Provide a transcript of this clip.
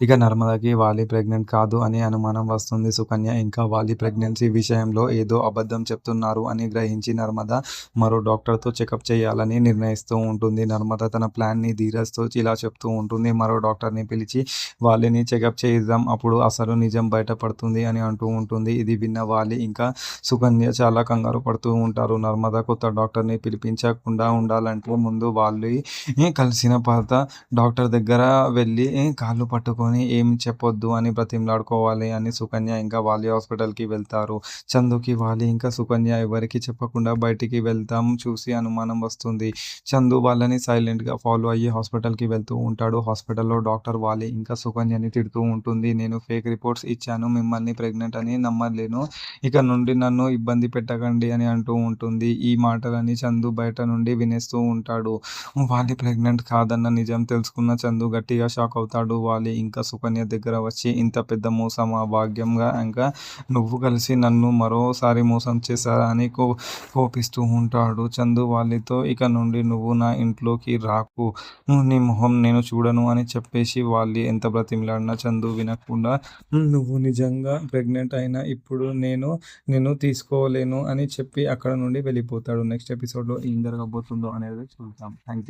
ఇక నర్మదకి వాలి ప్రెగ్నెంట్ కాదు అని అనుమానం వస్తుంది. సుకన్య ఇంకా వాలి ప్రెగ్నెన్సీ విషయంలో ఏదో అబద్ధం చెప్తున్నారు అని గ్రహించి నర్మద మరో డాక్టర్‌తో చెకప్ చేయాలని నిర్ణయిస్తూ ఉంటుంది. నర్మద తన ప్లాన్‌ని ధీరజ్‌తో ఇలా చెప్తూ ఉంటుంది. మరో డాక్టర్‌ని పిలిచి వాలిని చెకప్ చేయిద్దాం. అప్పుడు అసలు నిజం బయటపడుతుంది అని అంటూ ఉంటుంది. ఇది విన్న వాలి ఇంకా సుకన్య చాలా కంగారు పడుతూ ఉంటారు. నర్మద కొత్త డాక్టర్‌ని పిలిపించకుండా ఉండాలంటే ముందు వాళ్ళు కలిసిన పాత డాక్టర్ దగ్గర వెళ్ళి కాళ్ళు పట్టుకొని ఏమి చెప్పొద్దు అని బ్రతిమలాడుకోవాలి అని సుకన్య ఇంకా వాలి హాస్పిటల్‌కి వెళ్తారు. చందుకి వాలి ఇంకా సుకన్య ఎవరికీ చెప్పకుండా బయటికి వెళ్తాం చూసి అనుమానం వస్తుంది. చందు వాళ్ళని సైలెంట్‌గా ఫాలో అయ్యి హాస్పిటల్‌కి వెళ్తూ ఉంటాడు. హాస్పిటల్‌లో డాక్టర్ వాలి ఇంకా సుకన్యని తిడుతూ ఉంటుంది. నేను ఫేక్ రిపోర్ట్స్ ఇచ్చాను. మిమ్మల్ని ప్రెగ్నెంట్ అని నమ్మలేను. ఇక నుండి నన్ను ఇబ్బంది పెట్టకండి అని అంటూ ఉంటుంది. ఈ మాటలని చందు బయట నుండి వినేస్తూ ఉంటాడు. వాలి ప్రెగ్నెంట్ కాదన్న నిజం తెలుసుకున్న చందు గట్టిగా షాక్ అవుతాడు. వాలి ఇంకా సుకన్య దగ్గర వచ్చి ఇంత పెద్ద మోసమా? భాగ్యంగా ఇంకా నువ్వు కలిసి నన్ను మరోసారి మోసం చేశారా అని కోపిస్తూ ఉంటాడు. చందు వాలితో ఇక నుండి నువ్వు నా ఇంట్లోకి రాకు, నీ మొహం నేను చూడను అని చెప్పేసి వాలి ఎంత బ్రతిమిలాడినా చందు వినకుండా నువ్వు నిజంగా ప్రెగ్నెంట్ అయినా ఇప్పుడు నేను తీసుకోలేను అని చెప్పి అక్కడ నుండి వెళ్ళిపోతాడు. నెక్స్ట్ ఎపిసోడ్‌లో ఏం జరగబోతుందో అనేది చూద్దాం. Thank you.